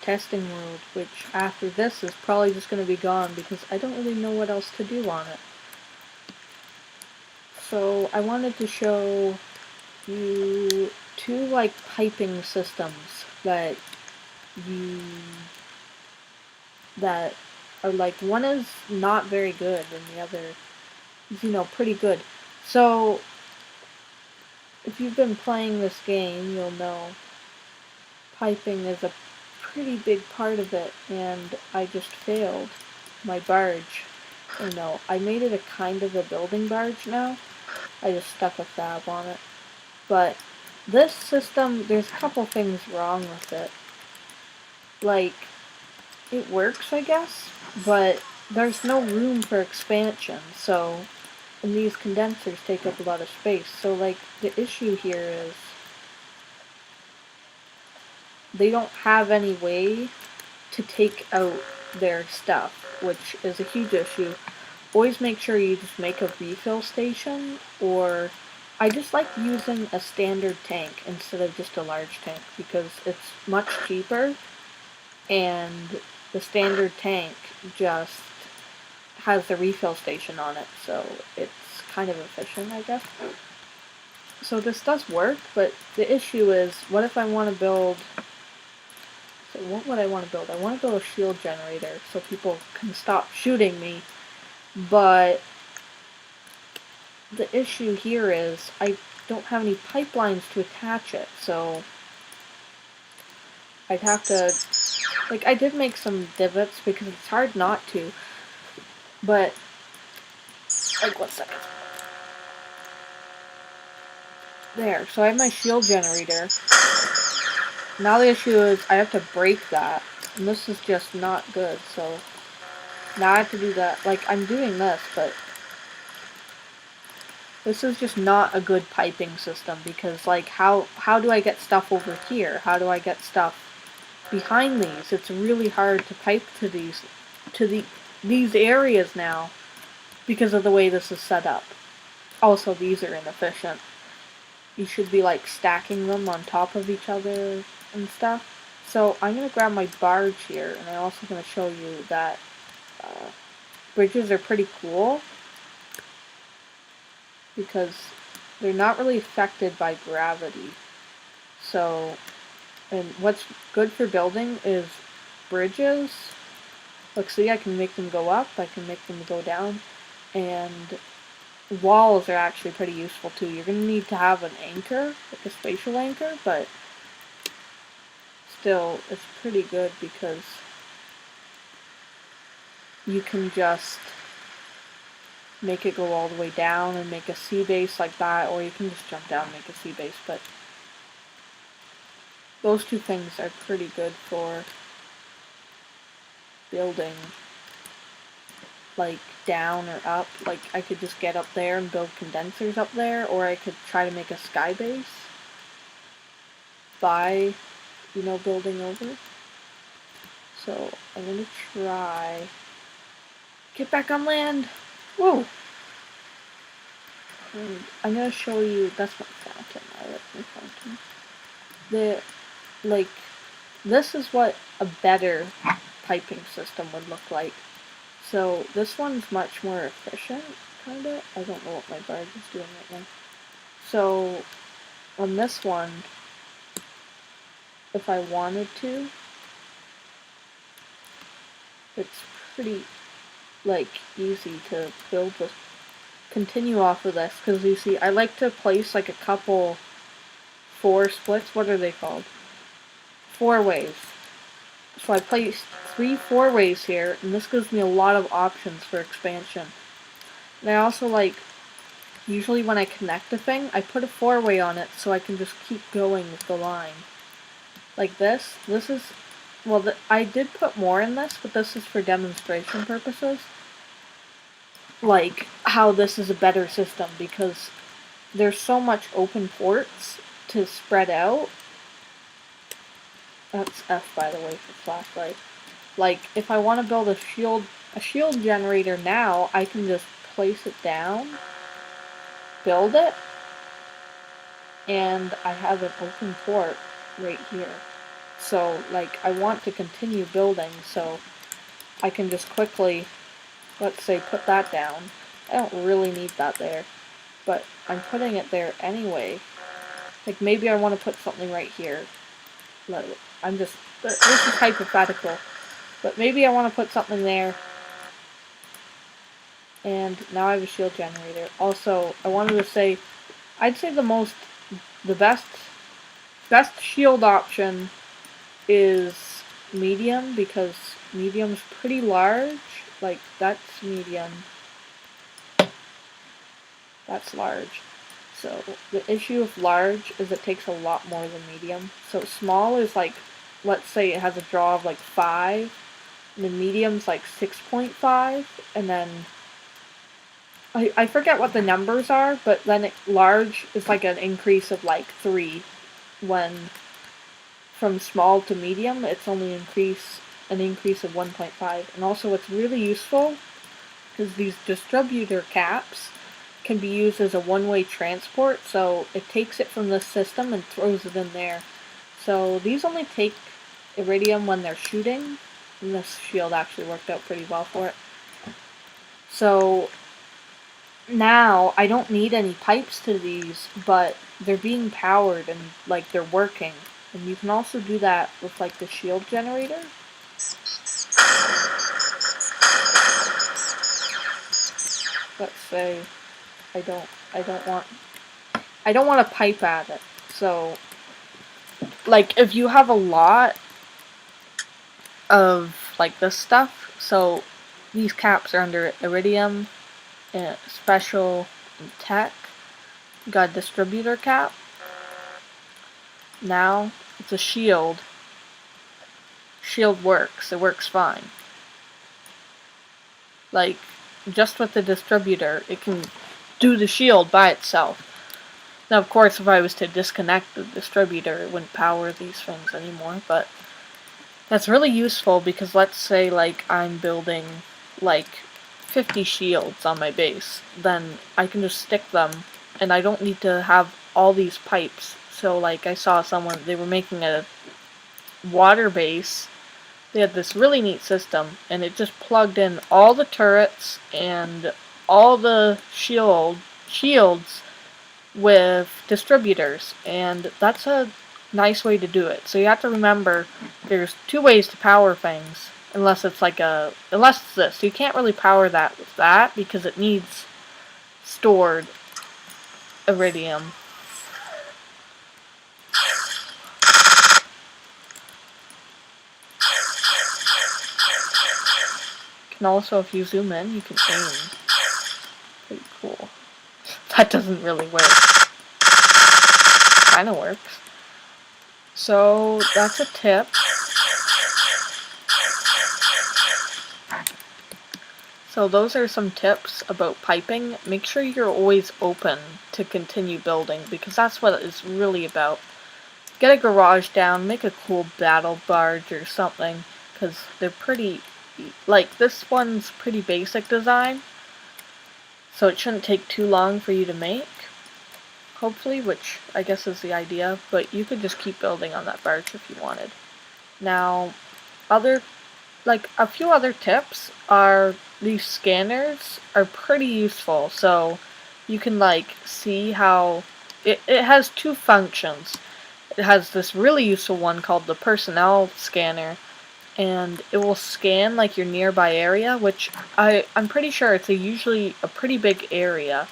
testing mode, which after this is probably just going to be gone because I don't really know what else to do on it. So I wanted to show you two like piping systems that you that are like, one is not very good and the other is, pretty good. So if you've been playing this game, you'll know piping is a pretty big part of it, and I just failed my barge. I made it a kind of a building barge now. I just stuck a fab on it. But this system, there's a couple things wrong with it. Like, it works, I guess, but there's no room for expansion, and these condensers take up a lot of space. So, like, the issue here is they don't have any way to take out their stuff, which is a huge issue. Always make sure you just make a refill station, or I just like using a standard tank instead of just a large tank because it's much cheaper, and the standard tank just has the refill station on it, so it's kind of efficient, I guess. So this does work, but the issue is, what if I want to build... So what would I want to build? I want to build a shield generator so people can stop shooting me, but the issue here is I don't have any pipelines to attach it, so I'd have to... Like, I did make some divots because it's hard not to, but... Like, 1 second. There, so I have my shield generator. Now the issue is I have to break that, and this is just not good, so now I have to do that. Like, I'm doing this, but this is just not a good piping system, because, like, how do I get stuff over here? How do I get stuff behind these? It's really hard to pipe to these areas now because of the way this is set up. Also, these are inefficient. You should be, like, stacking them on top of each other and stuff. So I'm going to grab my barge here, and I'm also going to show you that bridges are pretty cool because they're not really affected by gravity. So, and what's good for building is bridges. Look, see, I can make them go up, I can make them go down, and walls are actually pretty useful too. You're going to need to have an anchor, like a spatial anchor, but still, it's pretty good because you can just make it go all the way down and make a sea base like that, or you can just jump down and make a sea base, but those two things are pretty good for building, like, down or up. Like, I could just get up there and build condensers up there, or I could try to make a sky base by, building over. So, I'm gonna try... Get back on land! Whoa! And I'm gonna show you... That's my fountain. I like my fountain. This is what a better piping system would look like. So this one's much more efficient, kinda. I don't know what my barge is doing right now. So on this one, if I wanted to, it's pretty, like, easy to build this, continue off of this, because you see, I like to place like a couple 4 splits. What are they called? 4-ways. So I placed 3 4-ways here, and this gives me a lot of options for expansion. And I also like, usually when I connect a thing, I put a 4-way on it so I can just keep going with the line. Like this is, well, I did put more in this, but this is for demonstration purposes. Like, how this is a better system, because there's so much open ports to spread out. That's F, by the way, for flashlight. Like, if I want to build a shield generator now, I can just place it down, build it, and I have an open port right here. So, like, I want to continue building, so I can just quickly, let's say, put that down. I don't really need that there, but I'm putting it there anyway. Like, maybe I want to put something right here. I'm just, this is hypothetical, but maybe I want to put something there. And now I have a shield generator. Also, I wanted to say, I'd say the best shield option is medium, because medium's pretty large. Like, that's medium. That's large. So, the issue of large is it takes a lot more than medium. So, small is like, let's say it has a draw of like 5, and the medium's like 6.5, and then I forget what the numbers are, but then large is like an increase of like 3, when from small to medium it's only an increase of 1.5. And also what's really useful is these distributor caps can be used as a one-way transport, so it takes it from this system and throws it in there. So these only take iridium when they're shooting, and this shield actually worked out pretty well for it. So now I don't need any pipes to these, but they're being powered and like they're working. And you can also do that with like the shield generator. Let's say I don't want to pipe at it. So like if you have a lot of like this stuff, so these caps are under iridium, special, and tech. You got a distributor cap. Now it's a shield. Shield works. It works fine. Like, just with the distributor, it can do the shield by itself. Now, of course, if I was to disconnect the distributor, it wouldn't power these things anymore, but that's really useful because let's say, like, I'm building, like, 50 shields on my base. Then I can just stick them, and I don't need to have all these pipes. So, like, I saw someone, they were making a water base. They had this really neat system, and it just plugged in all the turrets and all the shields with distributors, and that's a nice way to do it. So you have to remember there's 2 ways to power things, unless it's this. You can't really power that with that because it needs stored iridium. And also, if you zoom in, you can aim. Pretty cool. That doesn't really work. Kinda works. So, that's a tip. So those are some tips about piping. Make sure you're always open to continue building, because that's what it's really about. Get a garage down, make a cool battle barge or something, because they're pretty, like, this one's pretty basic design, so it shouldn't take too long for you to make, hopefully, which I guess is the idea, but you could just keep building on that barge if you wanted. Now, a few other tips are these scanners are pretty useful, so you can like see how it has 2 functions. It has this really useful one called the personnel scanner, and it will scan like your nearby area, which I'm pretty sure it's usually a pretty big area,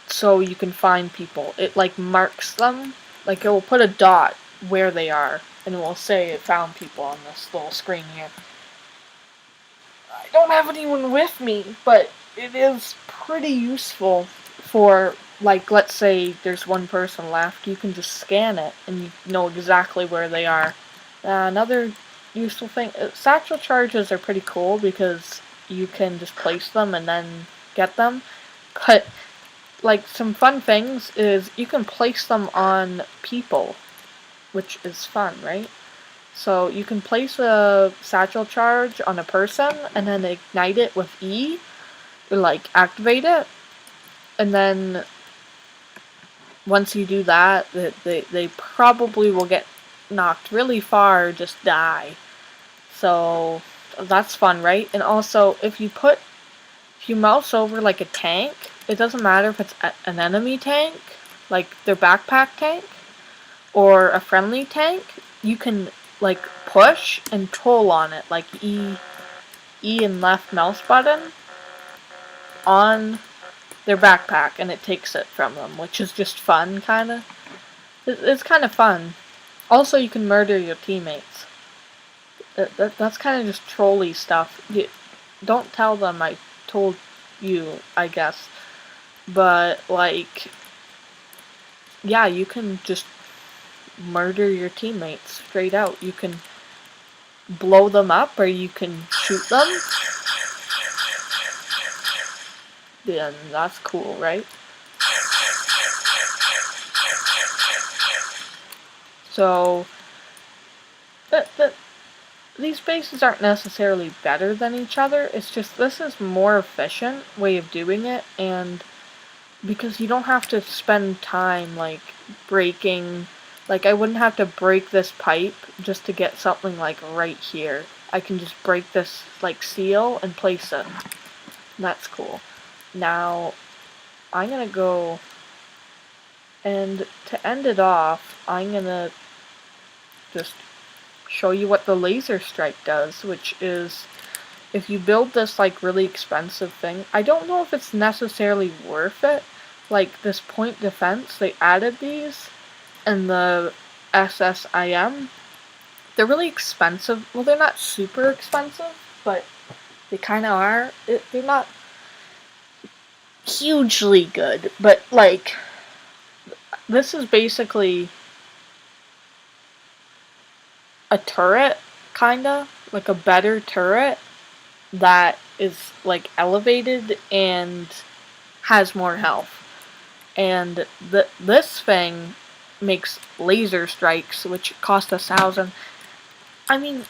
so you can find people. It like marks them, like it will put a dot where they are, and it will say it found people on this little screen here. I don't have anyone with me, but it is pretty useful for, like, let's say there's one person left, you can just scan it and you know exactly where they are. Another useful thing, satchel charges are pretty cool because you can just place them and then get them, but like some fun things is you can place them on people, which is fun, right? So you can place a satchel charge on a person and then ignite it with E, or like activate it, and then once you do that, they probably will get knocked really far just die. So that's fun, right? And also, if you mouse over like a tank, it doesn't matter if it's an enemy tank, like their backpack tank, or a friendly tank, you can like push and pull on it, like E and left mouse button on their backpack, and it takes it from them, which is just fun, kind of. It's kind of fun. Also, you can murder your teammates. That's kind of just trolly stuff. Don't tell them I told you, I guess. But, like, yeah, you can just murder your teammates straight out. You can blow them up, or you can shoot them. Then that's cool, right? So, these bases aren't necessarily better than each other. It's just this is more efficient way of doing it, and because you don't have to spend time like breaking, like I wouldn't have to break this pipe just to get something like right here. I can just break this like seal and place it. That's cool. Now I'm gonna go, and to end it off, I'm gonna just show you what the laser strike does, which is if you build this like really expensive thing, I don't know if it's necessarily worth it. Like this point defense, they added these, and the SSIM, they're really expensive. Well, they're not super expensive, but they kind of are. They're not hugely good, but like this is basically a turret, kinda like a better turret that is like elevated and has more health. And this thing makes laser strikes, which cost 1,000. I mean,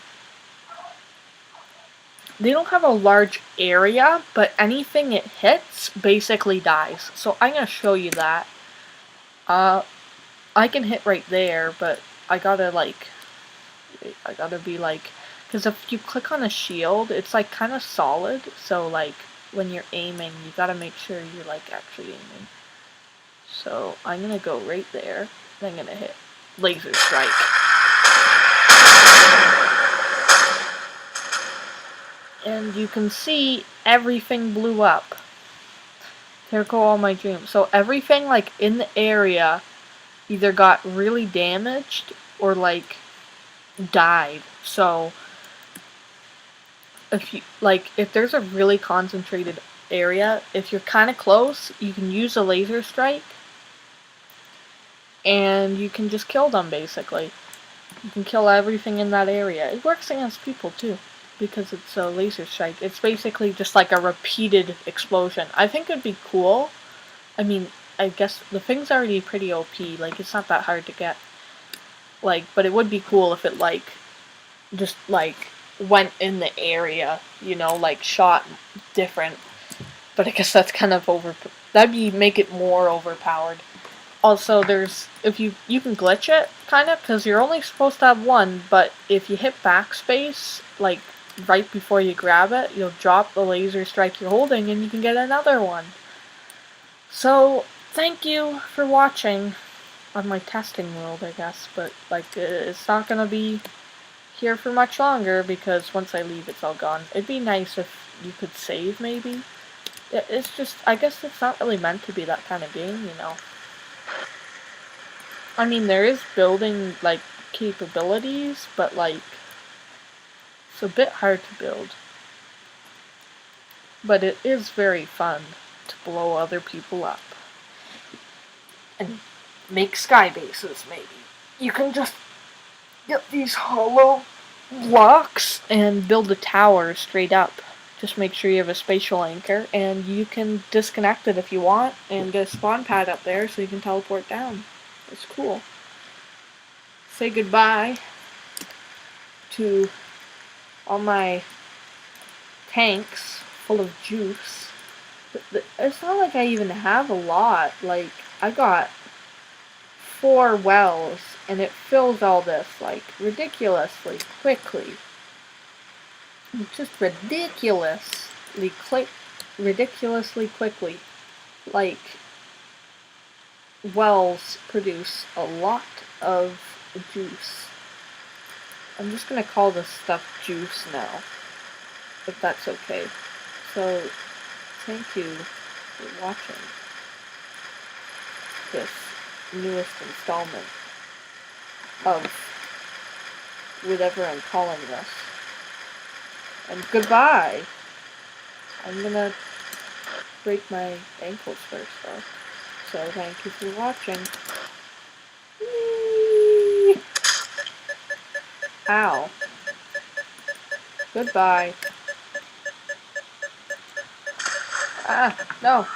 they don't have a large area, but anything it hits basically dies. So I'm gonna show you that. I can hit right there, but I gotta be like, because if you click on a shield, it's like kind of solid. So like when you're aiming, you gotta make sure you're like actually aiming. So I'm gonna go right there. And I'm gonna hit laser strike. And you can see everything blew up. There go all my dreams. So everything like in the area either got really damaged or like died. So if there's a really concentrated area, if you're kind of close, you can use a laser strike and you can just kill them basically. You can kill everything in that area. It works against people too, because it's a laser strike. It's basically just like a repeated explosion. I think it'd be cool. I mean, I guess the thing's already pretty OP, like it's not that hard to get. Like, but it would be cool if it like just like went in the area, you know, like shot different. But I guess that's kind of make it more overpowered. Also, there's you can glitch it kind of because you're only supposed to have one, but if you hit backspace like right before you grab it, you'll drop the laser strike you're holding and you can get another one. So thank you for watching on my testing world, I guess, but like it's not gonna be here for much longer because once I leave it's all gone. It'd be nice if you could save maybe. It's just, I guess it's not really meant to be that kind of game, you know. I mean, there is building, like, capabilities, but, like, it's a bit hard to build. But it is very fun to blow other people up. And make sky bases, maybe. You can just get these hollow blocks and build a tower straight up. Just make sure you have a spatial anchor, and you can disconnect it if you want, and get a spawn pad up there so you can teleport down. It's cool. Say goodbye to all my tanks full of juice. It's not like I even have a lot. Like, I got 4 wells and it fills all this, like, ridiculously quickly. Just ridiculously quickly. Like, wells produce a lot of juice. I'm just gonna call this stuff juice now, if that's okay. So, thank you for watching this newest installment of whatever I'm calling this. And goodbye! I'm gonna break my ankles first, though. So, thank you for watching. Whee! Ow. Goodbye. Ah, no.